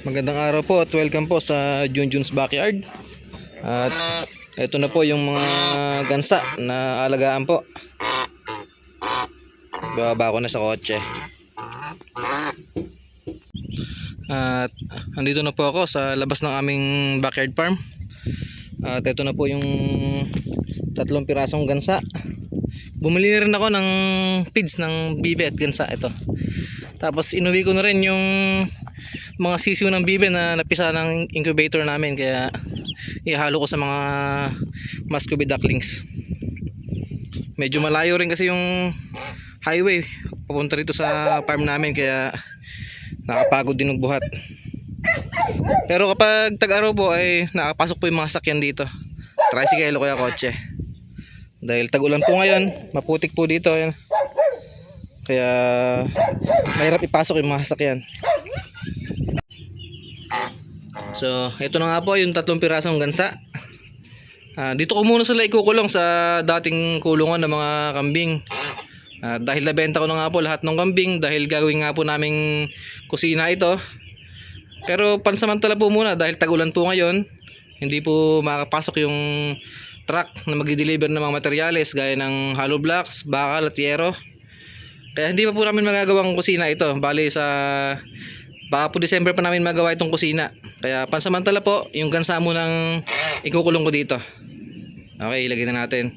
Magandang araw po at welcome po sa Junjun's Backyard. At ito na po yung mga gansa na alagaan po. Bababa ko na sa kotse. At andito na po ako sa labas ng aming backyard farm. At ito na po yung 3 pirasong gansa. Bumili rin ako ng feeds ng bibe at gansa ito. Tapos inuwi ko na rin yung mga sisiw ng bibe na napisa ng incubator namin, kaya ihalo ko sa mga Muscovy ducklings. Medyo malayo rin kasi yung highway papunta rito sa farm namin, kaya nakapagod din magbuhat. Pero kapag tag-araw po ay nakapasok po yung mga sakyan dito, tricycle o kaya kotse. Dahil tag-ulan po ngayon, maputik po dito, yan. Kaya mahirap ipasok yung mga sasakyan. So ito na nga po yung 3 pirasong gansa. Dito ko muna sila ikukulong sa dating kulungan ng mga kambing. Dahil nabenta ko na nga po lahat ng kambing, dahil gagawin nga po naming kusina ito. Pero pansamantala po muna dahil tag-ulan po ngayon, hindi po makapasok yung truck na mag-deliver ng mga materyales gaya ng hollow blocks, bakal at yero. Kaya hindi pa po namin magagawang kusina ito. Bali baka po December pa namin magawa itong kusina. Kaya pansamantala po yung gansa munang ikukulong ko dito. Okay, ilagay na natin.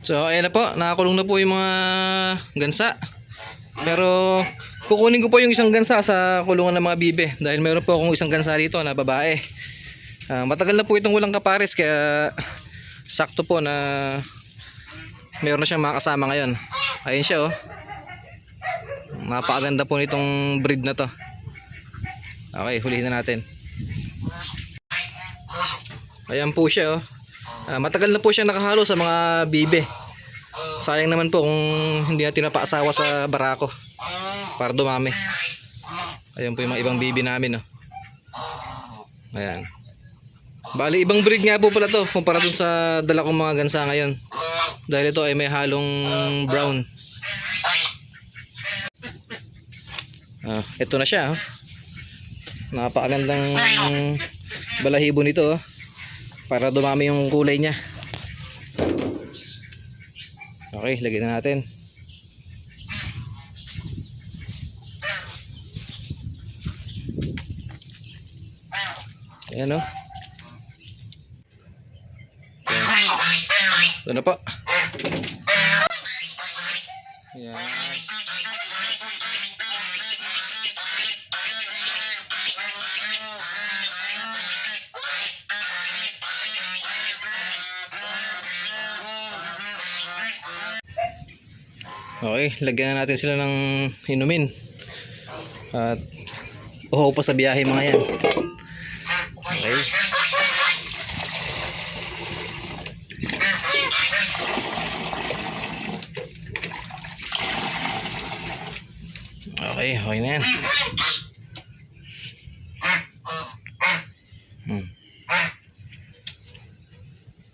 So ayan na po, nakakulong na po yung mga gansa. Pero kukunin ko po yung isang gansa sa kulungan ng mga bibe, dahil meron po akong isang gansa dito na babae. Matagal na po itong walang kapares, kaya sakto po na meron na siyang mga kasama ngayon. Ayun siya, oh. Napakaganda po nitong breed na to. Okay, hulihin na natin. Ayan po siya, oh. Matagal na po siya nakahalo sa mga bibe. Sayang naman po kung hindi natin napaasawa sa barako para dumami. Ayan po yung mga ibang bibe namin, oh. Ayan. Bali ibang breed nga po pala to kumpara dun sa dala kong mga gansa ngayon, dahil ito ay may halong brown. Ito na siya, oh. Napakagandang balahibo nito, oh, para dumami yung kulay niya. Okay, lagyan na natin. Ayan, oh. Ito na po. Ayan. Okay, lagyan na natin sila ng inumin. At uhaw pa sa biyahe mga yan. Okay. Okay, okay na yan.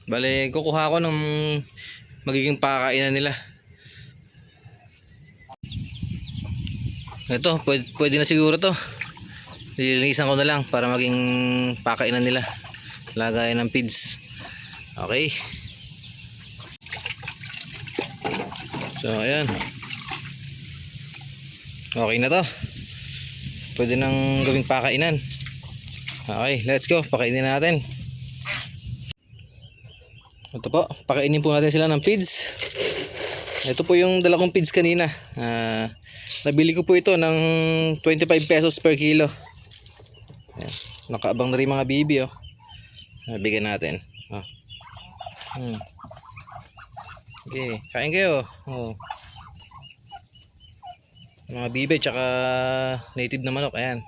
Bale, kukuha ko ng magiging pakainan nila. Ito, pwede na siguro to. Lilinisan ko na lang para maging pakainan nila. Lagayan ng feeds. Okay. So, ayan. Okay na to. Pwede nang gawing pakainan. Okay, let's go. Pakainin natin. Ito po, pakainin po natin sila ng feeds. Ito po yung dala kong feeds kanina. Nabili ko po ito ng 25 pesos per kilo. Ayan. Nakaabang na rin mga bibi, oh. Bigyan natin. Oh. Okay, kain kayo. Oh. Mga bibe tsaka native na manok. Ayan.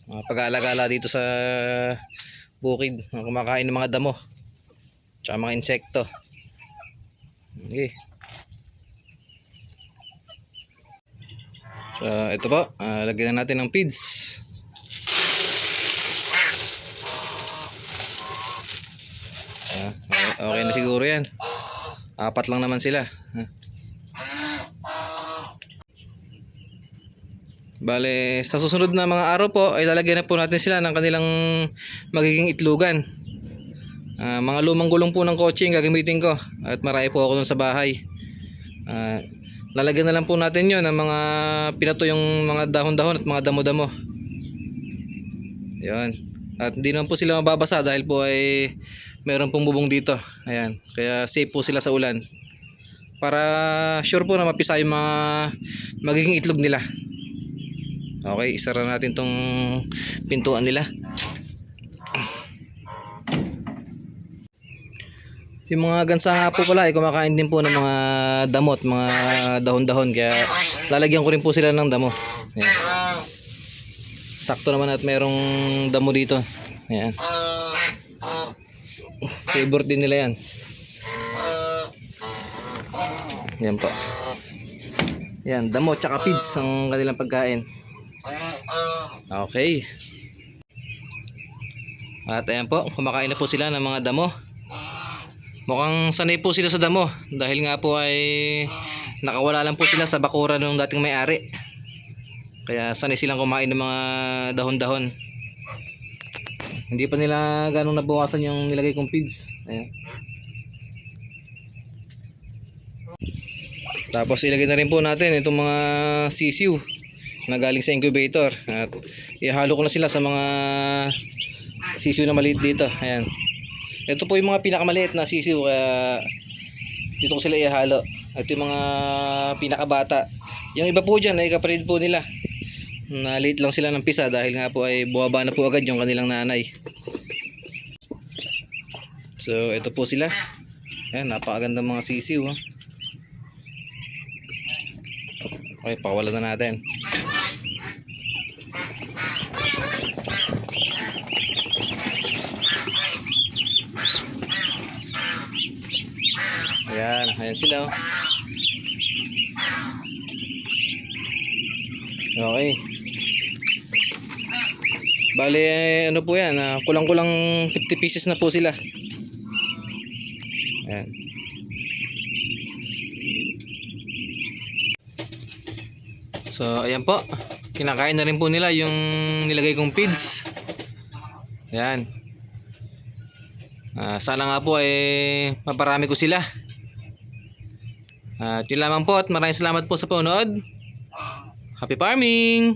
Mga pag-aalagala dito sa bukid. Mga kumakain ng mga damo. Tsaka mga insekto. Okay. So ito po. Lagyan na natin ng feeds. Okay na siguro yan. 4 lang naman sila. Bale, sa susunod na mga araw po ay lalagyan na po natin sila ng kanilang magiging itlugan. Mga lumang gulong po ng kotse yung gagamitin ko at marami po ako dun sa bahay. Lalagyan na lang po natin yun ng mga pinato yung mga dahon-dahon at mga damo-damo. Yun. At hindi naman po sila mababasa dahil po ay meron pong bubong dito. Ayan. Kaya safe po sila sa ulan. Para sure po na mapisa yung mga magiging itlog nila. Okay, isara natin tong pintuan nila. Yung mga gansa nga po pala ay kumakain din po ng mga damot, mga dahon-dahon. Kaya lalagyan ko rin po sila ng damo. Ayan. Sakto naman at merong damo dito. Ayan. Favorite din nila yan. Yan po. Yan, damo tsaka feeds ang kanilang pagkain. Okay. At ayan po, kumakain na po sila ng mga damo. Mukhang sanay po sila sa damo dahil nga po ay nakawala lang po sila sa bakuran ng dating may-ari. Kaya sanay silang kumain ng mga dahon-dahon. Hindi pa nila ganong nabawasan yung nilagay kong feeds. Ayan. Tapos ilagay na rin po natin itong mga sisiw na galing sa incubator. At ihalo ko na sila sa mga sisiw na maliit dito. Ayan. Ito po yung mga pinakamaliit na sisiw kaya dito ko sila ihalo. At yung mga pinakabata. Yung iba po dyan ay kapatid po nila. Naliit lang sila ng pisa dahil nga po ay buwaba na po agad yung kanilang nanay. So ito po sila. Ayan, napakagandang mga sisiw. Okay, pakawalan na natin. Ayan, ayan sila. Okay. Bale, ano po yan, kulang-kulang 50 pieces na po sila. Ayan. So, ayan po. Kinakain na rin po nila yung nilagay kong feeds. Ayan. Sana nga po ay maparami ko sila. At yun lamang po at maraming salamat po sa panonood. Happy farming!